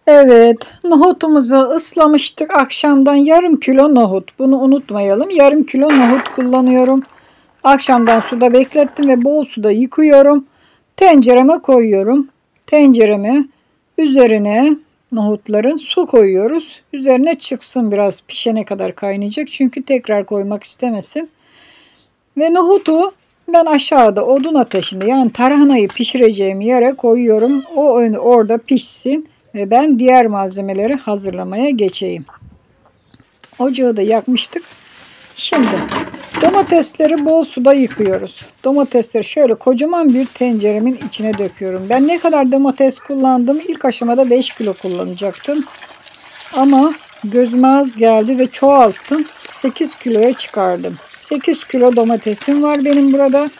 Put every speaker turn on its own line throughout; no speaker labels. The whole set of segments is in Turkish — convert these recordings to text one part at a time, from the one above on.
Evet, nohutumuzu ıslamıştık. Akşamdan yarım kilo nohut. Bunu unutmayalım. Yarım kilo nohut kullanıyorum. Akşamdan suda beklettim ve bol suda yıkıyorum. Tencereme koyuyorum. Tencereme üzerine nohutların su koyuyoruz. Üzerine çıksın, biraz pişene kadar kaynayacak. Çünkü tekrar koymak istemesin. Ve nohutu ben aşağıda odun ateşinde, yani tarhanayı pişireceğim yere koyuyorum. O orada pişsin ve ben diğer malzemeleri hazırlamaya geçeyim. Ocağı da yakmıştık. Şimdi domatesleri bol suda yıkıyoruz. Domatesleri şöyle kocaman bir tenceremin içine döküyorum. Ben ne kadar domates kullandım? İlk aşamada 5 kilo kullanacaktım. Ama gözüme az geldi ve çoğalttım. 8 kiloya çıkardım. 8 kilo domatesim var benim burada.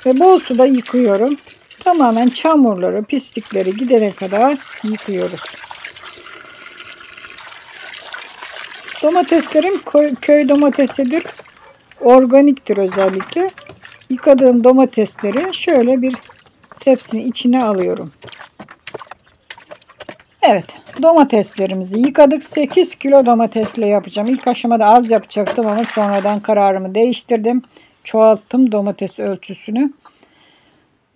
Ve bol suda yıkıyorum. Tamamen çamurları, pislikleri gidene kadar yıkıyoruz. Domateslerim köy domatesidir. Organiktir özellikle. Yıkadığım domatesleri şöyle bir tepsinin içine alıyorum. Evet, domateslerimizi yıkadık. 8 kilo domatesle yapacağım. İlk aşamada az yapacaktım ama sonradan kararımı değiştirdim. Çoğalttım domates ölçüsünü.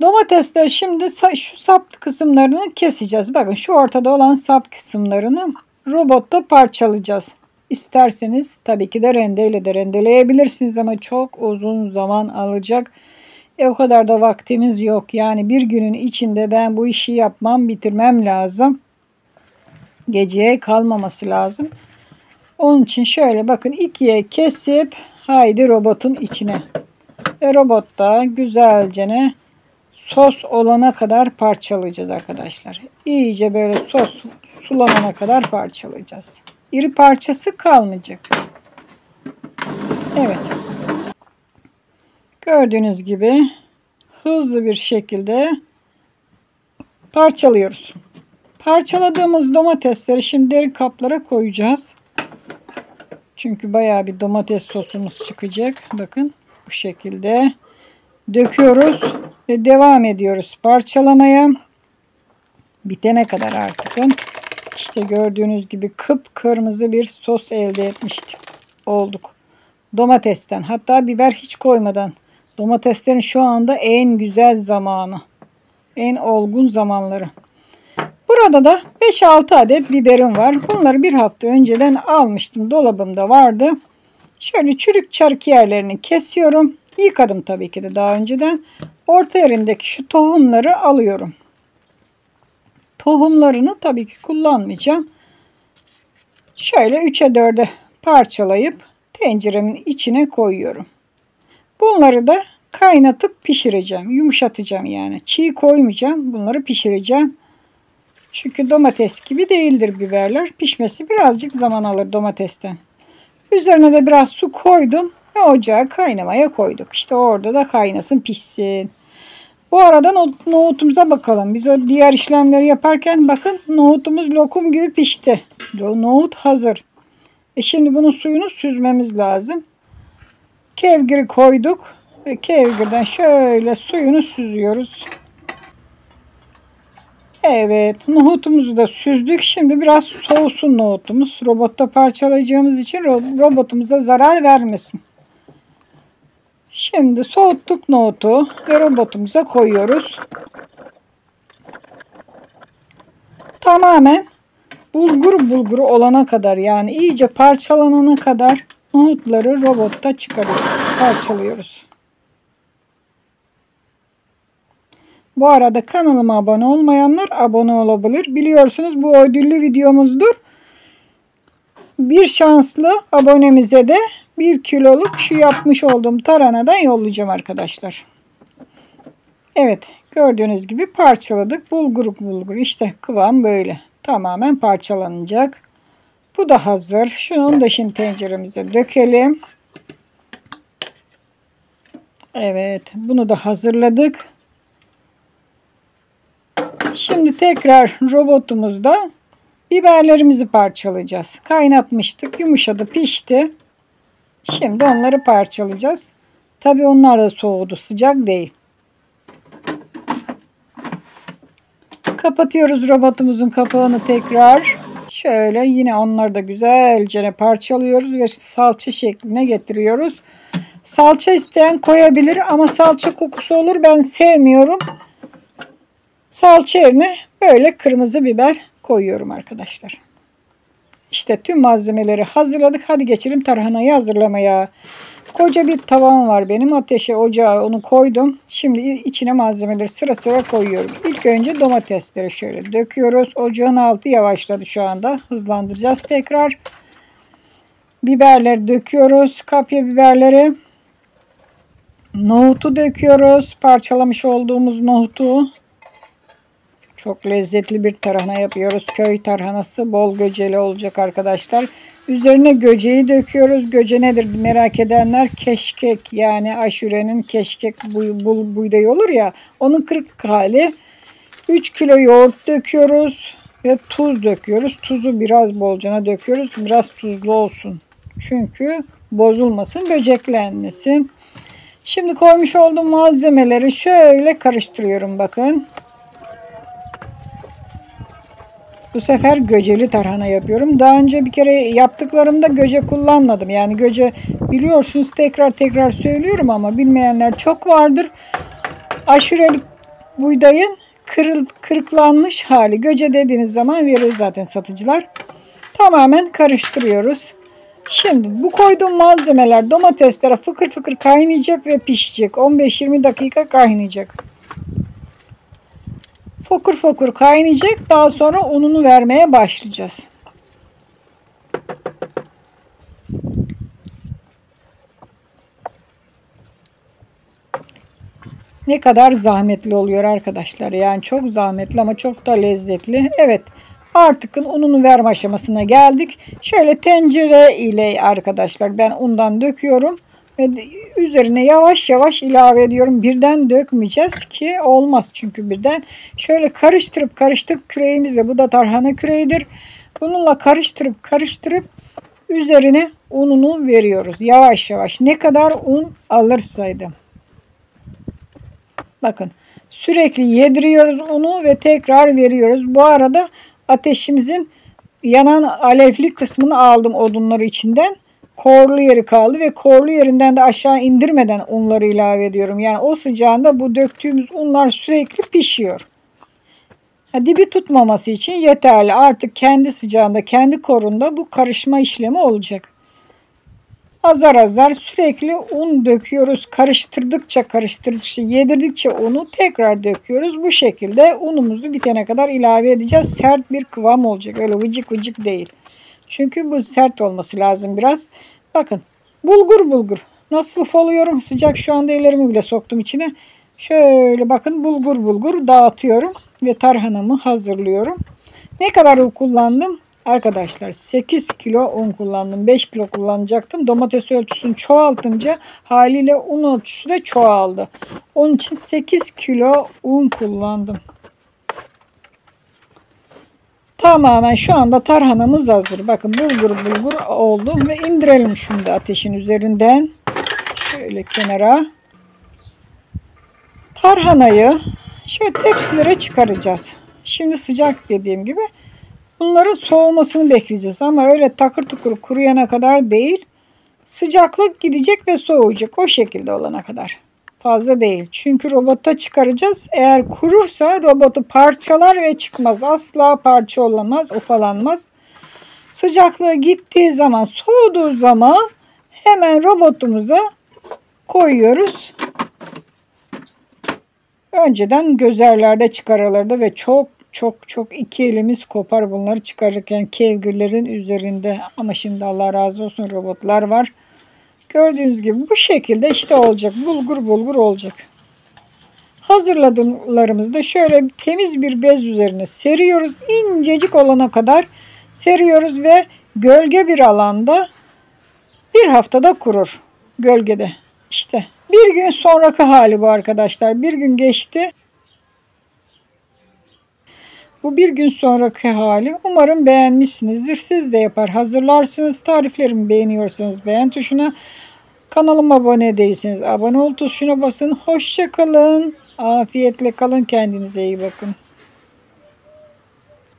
Domatesler şimdi şu sap kısımlarını keseceğiz. Bakın şu ortada olan sap kısımlarını robotta parçalayacağız. İsterseniz tabii ki de rendeyle de rendeleyebilirsiniz ama çok uzun zaman alacak. O kadar da vaktimiz yok. Yani bir günün içinde ben bu işi yapmam, bitirmem lazım. Geceye kalmaması lazım. Onun için şöyle bakın, ikiye kesip haydi robotun içine. Ve robotta güzelce sos olana kadar parçalayacağız arkadaşlar. İyice böyle sos sulanana kadar parçalayacağız. İri parçası kalmayacak. Evet. Gördüğünüz gibi hızlı bir şekilde parçalıyoruz. Parçaladığımız domatesleri şimdi derin kaplara koyacağız. Çünkü bayağı bir domates sosumuz çıkacak. Bakın bu şekilde döküyoruz ve devam ediyoruz parçalamaya. Bitene kadar artık. İşte gördüğünüz gibi kıpkırmızı bir sos elde etmiştik. Olduk. Domatesten, hatta biber hiç koymadan. Domateslerin şu anda en güzel zamanı. En olgun zamanları. Burada da 5-6 adet biberim var. Bunları bir hafta önceden almıştım. Dolabımda vardı. Şöyle çürük çarık yerlerini kesiyorum. Yıkadım tabii ki de daha önceden. Orta yerindeki şu tohumları alıyorum. Tohumlarını tabii ki kullanmayacağım. Şöyle 3'e 4'e parçalayıp tenceremin içine koyuyorum. Bunları da kaynatıp pişireceğim. Yumuşatacağım yani. Çiğ koymayacağım. Bunları pişireceğim. Çünkü domates gibi değildir biberler. Pişmesi birazcık zaman alır domatesten. Üzerine de biraz su koydum ve ocağa kaynamaya koyduk. İşte orada da kaynasın, pişsin. Bu arada nohutumuza bakalım. Biz o diğer işlemleri yaparken bakın nohutumuz lokum gibi pişti. Nohut hazır. Şimdi bunun suyunu süzmemiz lazım. Kevgiri koyduk ve kevgirden şöyle suyunu süzüyoruz. Evet, nohutumuzu da süzdük. Şimdi biraz soğusun nohutumuz. Robotta parçalayacağımız için robotumuza zarar vermesin. Şimdi soğuttuk nohutu ve robotumuza koyuyoruz. Tamamen bulgur bulgur olana kadar, yani iyice parçalanana kadar nohutları robotta çıkarıyoruz, parçalıyoruz. Bu arada kanalıma abone olmayanlar abone olabilir. Biliyorsunuz bu ödüllü videomuzdur. Bir şanslı abonemize de 1 kiloluk şu yapmış olduğum tarhanadan yollayacağım arkadaşlar. Evet, gördüğünüz gibi parçaladık. Bulgur bulgur, işte kıvam böyle. Tamamen parçalanacak. Bu da hazır. Şunu da şimdi tenceremize dökelim. Evet, bunu da hazırladık. Şimdi tekrar robotumuzda biberlerimizi parçalayacağız. Kaynatmıştık, yumuşadı, pişti. Şimdi onları parçalayacağız. Tabii onlar da soğudu, sıcak değil. Kapatıyoruz robotumuzun kapağını tekrar. Şöyle yine onları da güzelce parçalıyoruz ve salça şekline getiriyoruz. Salça isteyen koyabilir ama salça kokusu olur. Ben sevmiyorum. Salça yerine böyle kırmızı biber koyuyorum arkadaşlar. İşte tüm malzemeleri hazırladık. Hadi geçelim tarhanayı hazırlamaya. Koca bir tavam var benim. Ateşe, ocağa onu koydum. Şimdi içine malzemeleri sıra sıra koyuyorum. İlk önce domatesleri şöyle döküyoruz. Ocağın altı yavaşladı şu anda. Hızlandıracağız tekrar. Biberleri döküyoruz. Kapya biberleri. Nohutu döküyoruz. Parçalamış olduğumuz nohutu. Çok lezzetli bir tarhana yapıyoruz. Köy tarhanası bol göceli olacak arkadaşlar. Üzerine göceği döküyoruz. Göce nedir merak edenler, keşkek, yani aşurenin keşkek buğdayı olur ya, onun kırık hali. 3 kilo yoğurt döküyoruz ve tuz döküyoruz. Tuzu biraz bolcana döküyoruz. Biraz tuzlu olsun. Çünkü bozulmasın, böceklenmesin. Şimdi koymuş olduğum malzemeleri şöyle karıştırıyorum bakın. Bu sefer göceli tarhana yapıyorum. Daha önce bir kere yaptıklarımda göce kullanmadım. Yani göce biliyorsunuz, tekrar söylüyorum ama bilmeyenler çok vardır. Aşureli buğdayın kırıklanmış hali. Göce dediğiniz zaman verir zaten satıcılar. Tamamen karıştırıyoruz. Şimdi bu koyduğum malzemeler domateslere fıkır fıkır kaynayacak ve pişecek. 15-20 dakika kaynayacak. Fokur fokur kaynayacak. Daha sonra ununu vermeye başlayacağız. Ne kadar zahmetli oluyor arkadaşlar. Yani çok zahmetli ama çok da lezzetli. Evet, artık ununu verme aşamasına geldik. Şöyle tencere ile arkadaşlar ben undan döküyorum. Ve üzerine yavaş yavaş ilave ediyorum. Birden dökmeyeceğiz ki olmaz çünkü birden. Şöyle karıştırıp küreğimizle, bu da tarhana küreğidir. Bununla karıştırıp üzerine ununu veriyoruz. Yavaş yavaş ne kadar un alırsaydı. Bakın sürekli yediriyoruz unu ve tekrar veriyoruz. Bu arada ateşimizin yanan alevli kısmını aldım odunları içinden. Korlu yeri kaldı ve korlu yerinden de aşağı indirmeden unları ilave ediyorum. Yani o sıcağında bu döktüğümüz unlar sürekli pişiyor. Dibi tutmaması için yeterli. Artık kendi sıcağında, kendi korunda bu karışma işlemi olacak. Azar azar sürekli un döküyoruz. Karıştırdıkça yedirdikçe unu tekrar döküyoruz. Bu şekilde unumuzu bitene kadar ilave edeceğiz. Sert bir kıvam olacak. Öyle vıcık vıcık değil. Çünkü bu sert olması lazım biraz. Bakın bulgur. Nasıl ufoluyorum? Sıcak şu anda, ellerimi bile soktum içine. Şöyle bakın bulgur dağıtıyorum ve tarhanamı hazırlıyorum. Ne kadar un kullandım? Arkadaşlar 8 kilo un kullandım. 5 kilo kullanacaktım. Domates ölçüsünü çoğaltınca haliyle un ölçüsü de çoğaldı. Onun için 8 kilo un kullandım. Tamamen şu anda tarhanamız hazır. Bakın bulgur oldu ve indirelim şunu da ateşin üzerinden. Şöyle kenara. Tarhanayı şöyle tepsilere çıkaracağız. Şimdi sıcak dediğim gibi. Bunların soğumasını bekleyeceğiz ama öyle takır tukur kuruyana kadar değil. Sıcaklık gidecek ve soğuyacak, o şekilde olana kadar. Fazla değil. Çünkü robota çıkaracağız. Eğer kurursa robotu parçalar ve çıkmaz. Asla parça olamaz, ufalanmaz. Sıcaklığı gittiği zaman, soğuduğu zaman hemen robotumuza koyuyoruz. Önceden gözerlerde çıkarılırdı ve çok iki elimiz kopar bunları çıkarırken kevgirlerin üzerinde. Ama şimdi Allah razı olsun robotlar var. Gördüğünüz gibi bu şekilde işte olacak. Bulgur olacak. Hazırladığımlarımızı da şöyle temiz bir bez üzerine seriyoruz. İncecik olana kadar seriyoruz ve gölge bir alanda bir haftada kurur. Gölgede. İşte bir gün sonraki hali bu arkadaşlar. Bir gün geçti. Bu bir gün sonraki hali. Umarım beğenmişsinizdir. Siz de yapar hazırlarsınız. Tariflerimi beğeniyorsanız beğen tuşuna, kanalıma abone değilseniz abone ol tuşuna basın. Hoşça kalın. Afiyetle kalın. Kendinize iyi bakın.